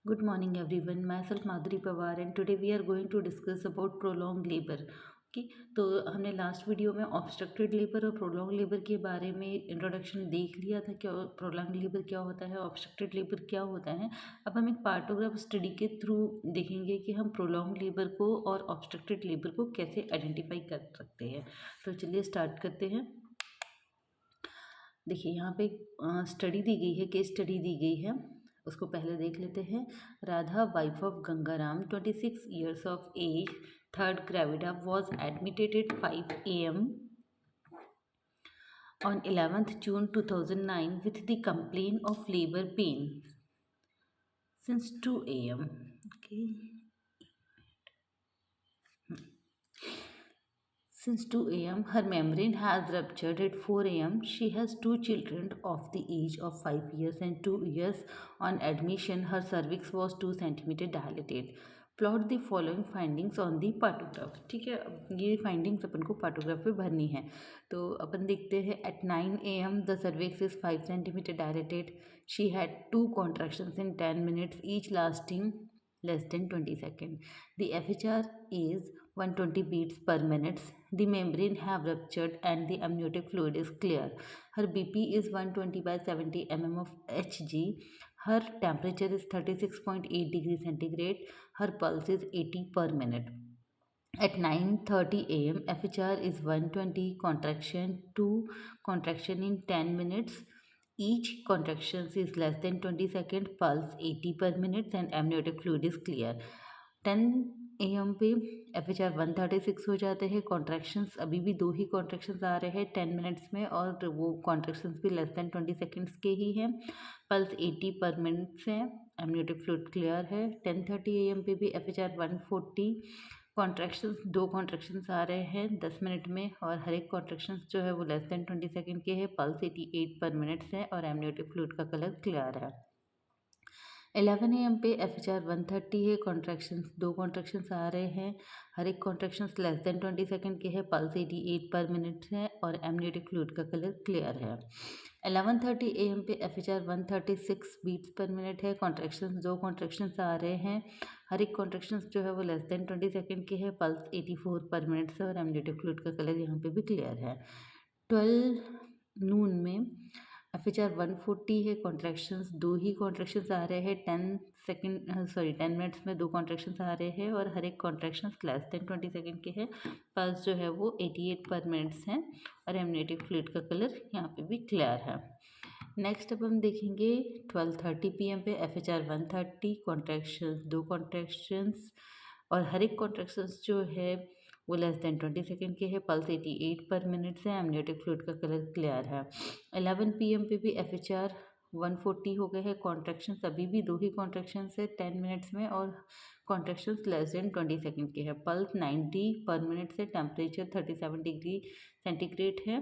Good morning everyone. Myself Madhuri Pawar and today we are going to discuss about prolonged labor. Okay, तो हमने last video में obstructed labour और prolong labour के बारे में introduction देख लिया था। क्या प्रोलॉन्ग लेबर क्या होता है, ऑब्स्ट्रक्टेड लेबर क्या होता है। अब हम एक पार्टोग्राफ स्टडी के थ्रू देखेंगे कि हम प्रोलॉन्ग लेबर को और ऑब्स्ट्रक्टेड लेबर को कैसे आइडेंटिफाई कर सकते हैं। तो चलिए स्टार्ट करते हैं। देखिए यहाँ पे स्टडी दी गई है, केस स्टडी दी गई है, उसको पहले देख लेते हैं। Radha, wife of Gangaram, 26 years of age, third gravida, was admitted at 5 a.m. on 11th June 2009 with the complaint of labor pain since 2 a.m. Okay. Since 2 a.m., her membrane has ruptured. At 4 a.m., she has two children of the age of 5 years and 2 years. On admission, her cervix was 2 centimeter dilated. Plot the following findings on the partograph. ठीक है, अब ये findings अपन को partograph पे भरनी है। तो अपन देखते हैं at 9 a.m. The cervix is 5 centimeter dilated. She had 2 contractions in 10 minutes, each lasting less than 20 seconds. The FHR is 120 beats per minute. The membrane have ruptured and the amniotic fluid is clear. Her BP is 120 by 70 mm of Hg. Her temperature is 36.8 degrees centigrade. Her pulse is 80 per minute. At 9:30 a.m., FHR is 120, contraction 2 contraction in 10 minutes. Each contraction is less than 20 seconds, pulse 80 per minute and amniotic fluid is clear. 10 AM पे FHR 136 हो जाते हैं। Contractions अभी भी 2 ही contractions आ रहे हैं 10 minutes में और वो कॉन्ट्रैक्शंस भी लेस देन 20 सेकेंड्स के ही हैं। पल्स 80 पर मिनट्स है। एमनियोटिक फ्लूइड क्लियर है। 10:30 AM पे भी FHR 140, कॉन्ट्रैक्शंस 2 कॉन्ट्रैक्शंस आ रहे हैं 10 मिनट में और हर एक कॉन्ट्रैक्शंस जो है वो लेस देन 20 सेकेंड के है। पल्स 88 पर मिनट्स है और एमनियोटिक फ्लूइड का कलर क्लियर है। 11 AM पे FHR 130 है। कॉन्ट्रैक्शंस 2 कॉन्ट्रैक्शंस आ रहे हैं, हर एक कॉन्ट्रैक्शंस लेस देन 20 सेकेंड के है। पल्स 88 पर मिनट है और एमनियोटिक फ्लूइड का कलर क्लियर है। 11:30 AM पे FHR 136 बीट्स पर मिनट है। कॉन्ट्रैक्शंस 2 कॉन्ट्रैक्शंस आ रहे हैं, हर एक कॉन्ट्रैक्शंस जो है वो लेस देन 20 सेकेंड के है। पल्स 84 पर मिनट से और एमनियोटिक फ्लूइड का कलर यहाँ पे भी क्लियर है। 12 नून में FHR 140 है। कॉन्ट्रैक्शंस 2 ही कॉन्ट्रैक्शंस आ रहे हैं 10 मिनट्स में 2 कॉन्ट्रैक्शंस आ रहे हैं और हर एक कॉन्ट्रैक्शंस लेस देन 20 सेकेंड के हैं। पल्स जो है वो 88 पर मिनट्स हैं और एमनियोटिक फ्लूइड का कलर यहाँ पे भी क्लियर है। नेक्स्ट अब हम देखेंगे 12:30 PM पे FHR 130, कॉन्ट्रैक्शंस 2 कॉन्ट्रैक्शंस और हर एक कॉन्ट्रैक्शंस जो है वो लेस देन 20 सेकेंड के है। पल्स 88 पर मिनट से एमनियोटिक फ्लूइड का कलर क्लियर है। 11 PM पे भी FHR 140 हो गए हैं। कॉन्ट्रैक्शंस अभी भी 2 ही कॉन्ट्रैक्शंस है 10 मिनट्स में और कॉन्ट्रैक्शंस लेस देन 20 सेकेंड के है। पल्स 90 पर मिनट से, टेम्परेचर 37 डिग्री सेंटीग्रेड है,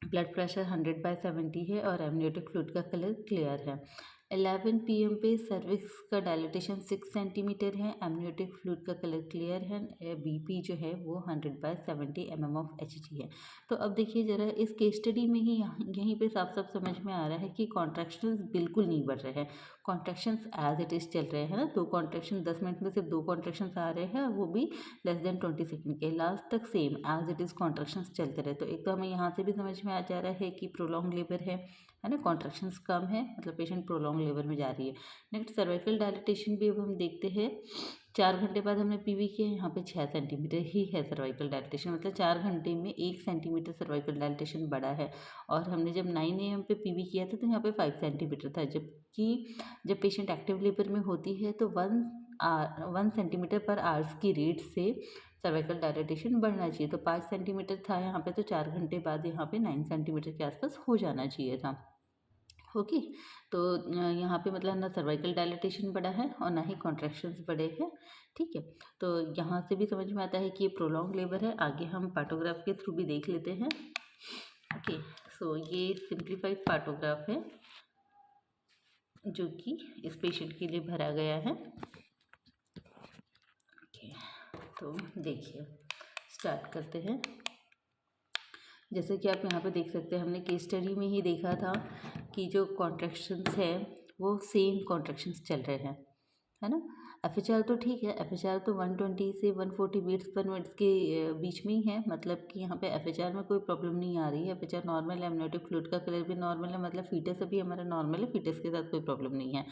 ब्लड प्रेशर 100/70 है और एमनियोटिक फ्लूइड का कलर क्लियर है। 11 PM पे सर्विक्स का डायलिटेशन 6 सेंटीमीटर है, एमनियोटिक फ्लूइड का कलर क्लियर है, BP जो है वो 100/70 mm of Hg है। तो अब देखिए ज़रा इस केस स्टडी में ही यहीं पे साफ साफ समझ में आ रहा है कि कॉन्ट्रैक्शंस बिल्कुल नहीं बढ़ रहे हैं, कॉन्ट्रैक्शंस एज इट इज़ चल रहे हैं ना। 2 कॉन्ट्रैक्शन 10 मिनट में सिर्फ 2 कॉन्ट्रैक्शंस आ रहे हैं, वो भी लेस देन 20 सेकेंड के। लास्ट तक same as it is contractions चलते रहे। तो एक तो हमें यहाँ से भी समझ में आ जा रहा है कि प्रोलॉन्ग लेबर है ना, कॉन्ट्रैक्शंस कम है, मतलब पेशेंट प्रोलॉन्ग लेबर में जा रही है। नेक्स्ट सर्वाइकल डायलिटेशन भी अब हम देखते हैं। 4 घंटे बाद हमने PV किया, यहाँ पे 6 सेंटीमीटर ही है सर्वाइकल डायलिटेशन, मतलब 4 घंटे में 1 सेंटीमीटर सर्वाइकल डायलिटेशन बढ़ा है। और हमने जब 9 AM पे PV किया था तो यहाँ पे 5 सेंटीमीटर था, जबकि जब पेशेंट एक्टिव लेबर में होती है तो 1 सेंटीमीटर पर आवर्स की रेट से सर्वाइकल डायलिटेशन बढ़ना चाहिए। तो 5 सेंटीमीटर था यहाँ पे, तो 4 घंटे बाद यहाँ पे 9 सेंटीमीटर के आसपास हो जाना चाहिए था। ओके, तो यहाँ पे मतलब ना सर्वाइकल डायलिटेशन बढ़ा है और ना ही कॉन्ट्रैक्शंस बढ़े हैं। ठीक है, तो यहाँ से भी समझ में आता है कि ये प्रोलॉन्ग लेबर है। आगे हम पार्टोग्राफ के थ्रू भी देख लेते हैं। ओके, सो ये सिंप्लीफाइड पार्टोग्राफ है जो कि इस पेशेंट के लिए भरा गया है। ओके, तो देखिए स्टार्ट करते हैं। जैसे कि आप यहाँ पे देख सकते हैं, हमने केस स्टडी में ही देखा था कि जो कॉन्ट्रैक्शंस है वो सेम कॉन्ट्रैक्शंस चल रहे हैं। है ना। एफएचआर तो ठीक है, एफएचआर तो 120 से 140 बीट्स पर मिनट के बीच में ही है, मतलब कि यहाँ पे एफएचआर में कोई प्रॉब्लम नहीं आ रही है। एफएचआर नॉर्मल है, एमनियोटिक फ्लूइड का कलर भी नॉर्मल है, मतलब फीटस अभी हमारा नॉर्मल है, फीटस के साथ कोई प्रॉब्लम नहीं है।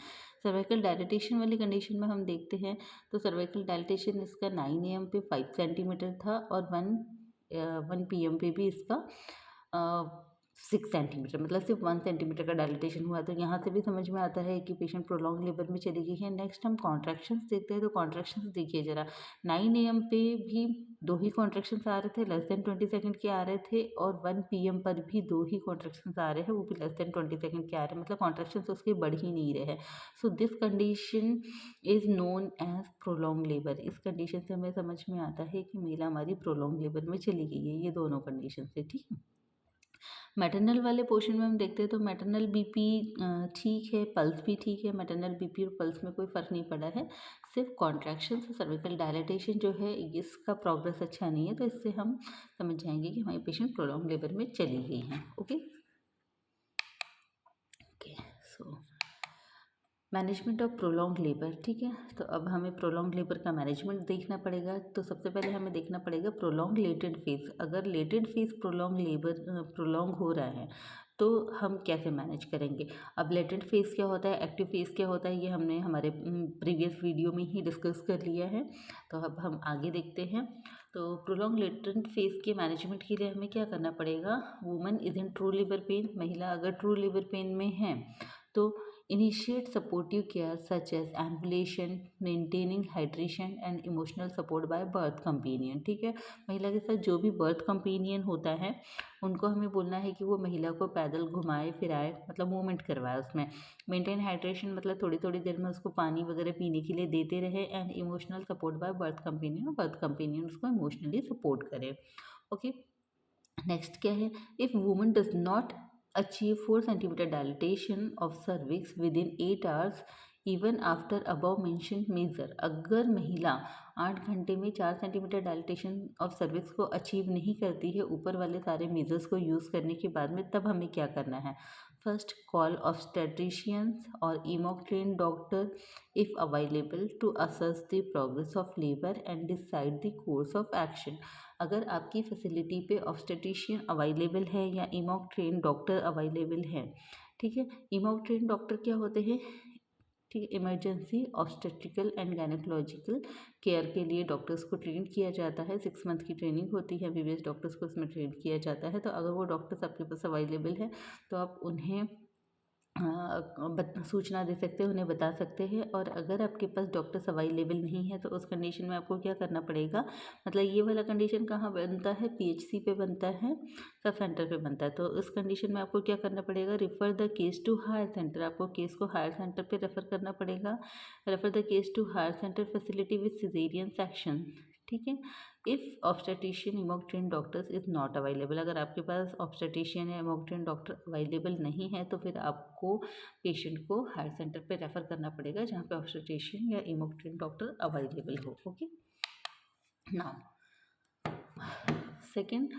सर्वाइकल डायलिटेशन वाली कंडीशन में हम देखते हैं तो सर्वाइकल डायलिटेशन इसका 9 AM पे 5 सेंटीमीटर था और 1 PM पे भी इसका 6 सेंटीमीटर, मतलब सिर्फ 1 सेंटीमीटर का डायलिटेशन हुआ। तो यहाँ से भी समझ में आता है कि पेशेंट प्रोलॉन्ग लेबर में चली गई है। नेक्स्ट हम कॉन्ट्रैक्शंस देखते हैं, तो कॉन्ट्रैक्शंस देखिए ज़रा। 9 AM पे भी 2 ही कॉन्ट्रैक्शंस आ रहे थे, लेस देन 20 सेकंड के आ रहे थे, और 1 PM पर भी 2 ही कॉन्ट्रैक्शंस आ रहे हैं, वो भी लेस देन 20 सेकंड के आ रहे हैं, मतलब कॉन्ट्रैक्शंस उसके बढ़ ही नहीं रहे हैं। So this condition is known as prolong labour. इस कंडीशन से हमें समझ में आता है कि महिला हमारी प्रोलॉन्ग लेबर में चली गई है, ये दोनों कंडीशन से, ठीक है। मैटरनल वाले पोर्शन में हम देखते हैं तो मैटरनल बीपी ठीक है, पल्स भी ठीक है, मैटरनल बीपी और पल्स में कोई फ़र्क नहीं पड़ा है, सिर्फ कॉन्ट्रैक्शन से सर्विकल डायलिटेशन जो है इसका प्रोग्रेस अच्छा नहीं है, तो इससे हम समझ जाएंगे कि हमारी पेशेंट प्रोलॉन्ग लेबर में चली गई हैं। Okay okay, so management of prolong labour, ठीक है। तो अब हमें प्रोलॉन्ग लेबर का मैनेजमेंट देखना पड़ेगा। तो सबसे पहले हमें देखना पड़ेगा प्रोलॉन्ग लेटेंट फेज। अगर latent phase prolong labour prolong हो रहा है तो हम कैसे मैनेज करेंगे। अब लेटेंट फेज क्या होता है, एक्टिव फेज क्या होता है, ये हमने हमारे प्रीवियस वीडियो में ही डिस्कस कर लिया है। तो अब हम आगे देखते हैं। तो प्रोलॉन्ग लेटेंट फेज के मैनेजमेंट के लिए हमें क्या करना पड़ेगा। Woman is in true labour pain, महिला अगर ट्रू लेबर पेन में है तो initiate supportive care such as ambulation, maintaining hydration and emotional support by birth companion, ठीक है। महिला के साथ जो भी बर्थ कंपेनियन होता है उनको हमें बोलना है कि वो महिला को पैदल घुमाए फिराए, मतलब मूवमेंट करवाए उसमें। मेंटेन हाइड्रेशन मतलब थोड़ी थोड़ी देर में उसको पानी वगैरह पीने के लिए देते रहे। And emotional support by birth companion, birth companion उसको इमोशनली सपोर्ट करे। ओके, नेक्स्ट क्या है, if woman does not achieve 4 centimeter dilatation of cervix within 8 hours even after above mentioned measure, अगर महिला 8 घंटे में 4 सेंटीमीटर डायलिटेशन ऑफ सर्विक्स को achieve नहीं करती है ऊपर वाले सारे मेजर्स को यूज़ करने के बाद में, तब हमें क्या करना है। फर्स्ट, कॉल ऑब्स्टेट्रिशियंस और EmOC train doctor if available to assess the progress of labour and decide the course of action. अगर आपकी फैसिलिटी पे ऑब्स्टेट्रिशियन अवेलेबल है या इमॉक ट्रेन डॉक्टर अवेलेबल है, ठीक है। इमॉक ट्रेन डॉक्टर क्या होते हैं, ठीक है, emergency obstetrical and gynaecological care के लिए डॉक्टर्स को ट्रेन किया जाता है। 6 मंथ की ट्रेनिंग होती है, एमबीबीएस डॉक्टर्स को इसमें ट्रेन किया जाता है। तो अगर वो डॉक्टर्स आपके पास अवेलेबल है तो आप उन्हें सूचना दे सकते हैं, उन्हें बता सकते हैं। और अगर आपके पास डॉक्टर्स अवेलेबल नहीं है तो उस कंडीशन में आपको क्या करना पड़ेगा, मतलब ये वाला कंडीशन कहाँ बनता है, पीएचसी पे बनता है, सब सेंटर पे बनता है। तो इस कंडीशन में आपको क्या करना पड़ेगा, refer the case to higher centre. आपको केस को हायर सेंटर पे रेफर करना पड़ेगा। Refer the case to higher centre facility with caesarean section, ठीक है। If obstetrician EmOC train doctors is not available, अगर आपके पास ऑब्स्टेट्रिशियन या इमॉक ट्रेन डॉक्टर अवेलेबल नहीं है तो फिर आपको पेशेंट को हायर सेंटर पे रेफ़र करना पड़ेगा जहाँ पे ऑब्स्टेट्रिशियन या इमॉक ट्रेन डॉक्टर अवेलेबल हो। Okay, now second,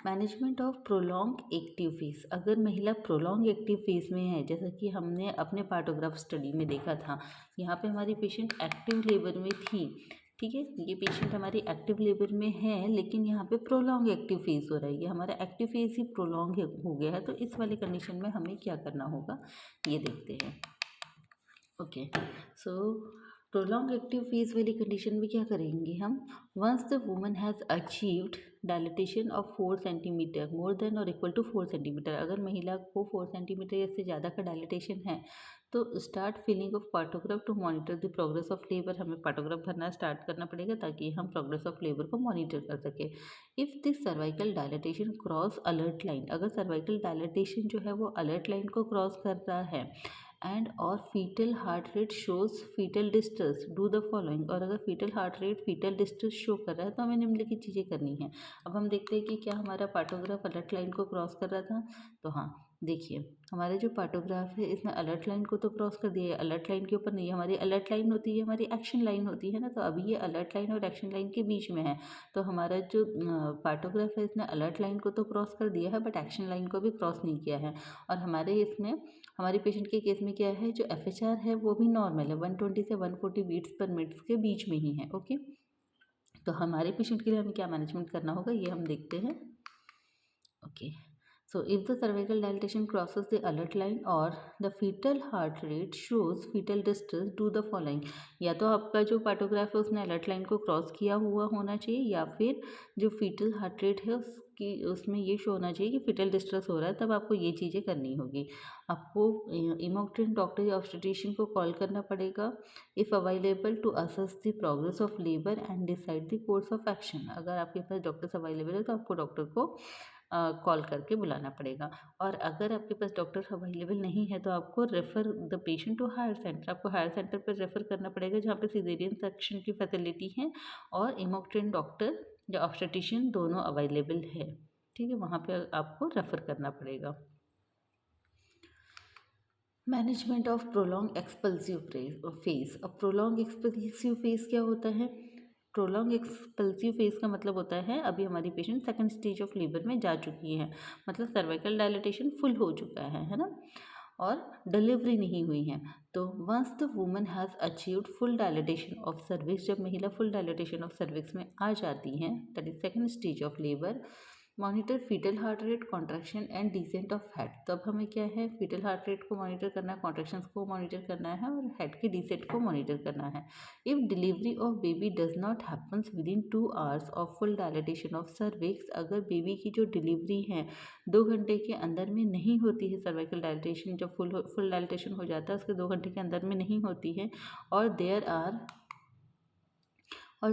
management of prolong active phase. अगर महिला प्रोलॉन्ग एक्टिव फेज में है, जैसा कि हमने अपने पार्टोग्राफ स्टडी में देखा था, यहाँ पे हमारी पेशेंट एक्टिव लेबर में थी, ठीक है। ये पेशेंट हमारी एक्टिव लेबर में है लेकिन यहाँ पे प्रोलॉन्ग एक्टिव फेज हो रही है, हमारा एक्टिव फेज ही प्रोलॉन्ग हो गया है। तो इस वाले कंडीशन में हमें क्या करना होगा ये देखते हैं। Okay, so prolong active phase वाली कंडीशन में क्या करेंगे हम, once the woman has achieved dilatation of 4 centimetre more than और इक्वल टू 4 सेंटीमीटर, अगर महिला को 4 सेंटीमीटर या से ज़्यादा का डायलिटेशन है तो start filling of partograph to monitor the progress of labour. हमें पार्टोग्राफ भरना स्टार्ट करना पड़ेगा ताकि हम प्रोग्रेस ऑफ लेबर को मॉनिटर कर सकें। If this cervical dilatation cross alert line, अगर सर्वाइकल डायलिटेशन जो है वो अलर्ट लाइन को क्रॉस कर रहा है एंड और fetal heart rate shows fetal distress, do the following. और अगर fetal heart rate fetal distress show कर रहा है तो हमें निम्नलिखित चीज़ें करनी है। अब हम देखते हैं कि क्या हमारा पार्टोग्राफ अलर्ट लाइन को क्रॉस कर रहा था। तो हाँ, देखिए हमारा जो पार्टोग्राफ है इसने अलर्ट लाइन को तो क्रॉस कर दिया है, अलर्ट लाइन के ऊपर नहीं है। हमारी अलर्ट लाइन होती है, हमारी एक्शन लाइन होती है ना, तो अभी ये अलर्ट लाइन और एक्शन लाइन के बीच में है। तो हमारा जो पार्टोग्राफ है इसने अलर्ट लाइन को तो क्रॉस कर दिया है बट एक्शन लाइन को भी क्रॉस नहीं किया है। और हमारे इसमें हमारे पेशेंट के केस में क्या है, जो FHR है वो भी नॉर्मल है, 120 से 140 बीट्स पर मिनट्स के बीच में ही है। ओके, तो हमारे पेशेंट के लिए हमें क्या मैनेजमेंट करना होगा ये हम देखते हैं। Okay. So if the cervical dilatation crosses the alert line or the fetal heart rate shows fetal distress, do the following. या तो आपका जो पार्टोग्राफ है उसने अलर्ट लाइन को क्रॉस किया हुआ होना चाहिए, या फिर जो फीटल हार्ट रेट है उसकी उसमें ये शो होना चाहिए कि फीटल डिस्ट्रेस हो रहा है, तब आपको ये चीज़ें करनी होगी। आपको इमोक्ट्रिन डॉक्टर या ऑब्स्टेट्रिशियन को कॉल करना पड़ेगा if available to assess the progress of labour and decide the course of action. अगर आपके पास डॉक्टर्स अवेलेबल है तो आपको डॉक्टर को कॉल करके बुलाना पड़ेगा। और अगर आपके पास डॉक्टर अवेलेबल नहीं है तो आपको refer the patient to higher centre, आपको हायर सेंटर पर रेफ़र करना पड़ेगा जहाँ पे सिज़ेरियन सेक्शन की फैसिलिटी है और इमोक्ट्रिन डॉक्टर या ऑब्स्टेट्रिशियन दोनों अवेलेबल है। ठीक है, वहाँ पे आपको रेफ़र करना पड़ेगा। Management of prolong expulsive phase. अब प्रोलॉन्ग एक्सपल्सिव फेज क्या होता है? प्रोलॉन्ग एक्सपल्सिव फेज का मतलब होता है अभी हमारी patient second stage of labour में जा चुकी है, मतलब सर्वाइकल डायलिटेशन फुल हो चुका है ना, और डिलीवरी नहीं हुई है। तो once the woman has achieved full dilatation of cervix, जब महिला फुल डायलिटेशन ऑफ सर्विक्स में आ जाती हैं, that is second stage of labour, monitor fetal heart rate, contraction and descent of head. तब हमें क्या है, फीटल हार्ट रेट को मॉनिटर करना है, कॉन्ट्रैक्शंस को मॉनिटर करना है और हेड के डिसेंट को मॉनिटर करना है। If delivery of baby does not happens with in 2 hours of full dilatation of cervix, अगर बेबी की जो डिलीवरी है 2 घंटे के अंदर में नहीं होती है, सर्वाइकल डायलिटेशन जब फुल डायलिटेशन हो जाता है उसके 2 घंटे के अंदर में नहीं होती है, और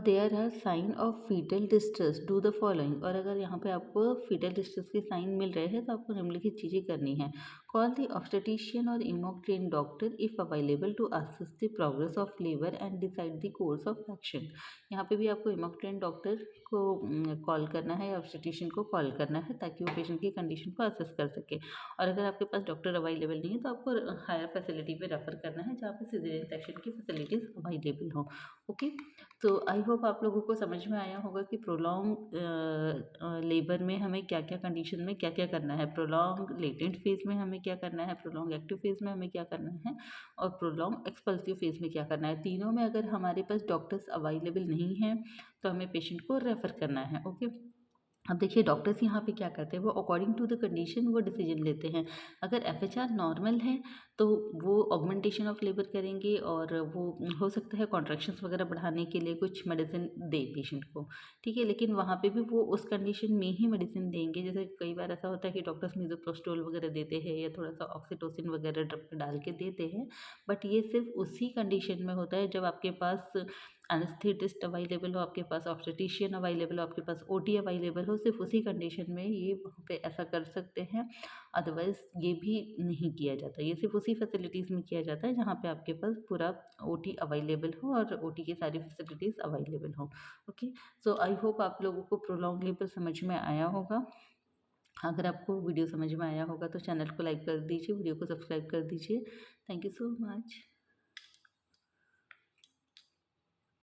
there are sign of fetal distress, do the following. और अगर यहाँ पे आपको फीटल डिस्ट्रेस के साइन मिल रहे हैं तो आपको निम्नलिखित चीज़ें करनी है। कॉल द ऑब्स्टेट्रिशियन और EmOC train doctor if available to assist the progress of labour and decide the course of action. यहाँ पे भी आपको इमोक ट्रेन डॉक्टर को कॉल करना है, ऑब्स्टेट्रिशियन को कॉल करना है, ताकि वो पेशेंट की कंडीशन को असेस कर सके। और अगर आपके पास डॉक्टर अवेलेबल नहीं है तो आपको हायर फैसिलिटी पे रेफर करना है जहाँ पे सिजेरियन सेक्शन की फैसिलिटीज़ अवेलेबल हो। ओके, तो आई होप आप लोगों को समझ में आया होगा कि प्रोलॉन्ग लेबर में हमें क्या क्या कंडीशन में क्या क्या करना है, प्रोलॉन्ग लेटेंट फेज में हमें क्या करना है, प्रोलॉन्ग एक्टिव फेज में हमें क्या करना है, और प्रोलॉन्ग एक्सपल्सिव फेज में क्या करना है। तीनों में अगर हमारे पास डॉक्टर्स अवेलेबल नहीं हैं तो हमें पेशेंट को रेफ़र करना है। ओके, अब देखिए डॉक्टर्स यहाँ पे क्या करते हैं, वो अकॉर्डिंग टू द कंडीशन वो डिसीजन लेते हैं। अगर FHR नॉर्मल है तो वो ऑगमेंटेशन ऑफ लेबर करेंगे, और वो हो सकता है कॉन्ट्रैक्शंस वगैरह बढ़ाने के लिए कुछ मेडिसिन दे पेशेंट को, ठीक है, लेकिन वहाँ पे भी वो उस कंडीशन में ही मेडिसिन देंगे। जैसे कई बार ऐसा होता है कि डॉक्टर्स मिसोप्रोस्टोल वगैरह देते हैं या थोड़ा सा ऑक्सीटोसिन वगैरह ड्रग डाल के देते हैं, बट ये सिर्फ उसी कंडीशन में होता है जब आपके पास एनेस्थेटिस्ट अवेलेबल हो, आपके पास ऑब्स्टेट्रिशियन अवेलेबल हो, आपके पास OT अवेलेबल हो, सिर्फ उसी कंडीशन में ये वहाँ पे ऐसा कर सकते हैं। अदरवाइज़ ये भी नहीं किया जाता, ये सिर्फ उसी फैसिलिटीज़ में किया जाता है जहाँ पे आपके पास पूरा OT अवेलेबल हो और OT की सारी फैसिलिटीज़ अवेलेबल हो। ओके, सो आई होप आप लोगों को प्रोलॉन्ग लेबर समझ में आया होगा। अगर आपको वीडियो समझ में आया होगा तो चैनल को लाइक कर दीजिए, वीडियो को सब्सक्राइब कर दीजिए। Thank you so much.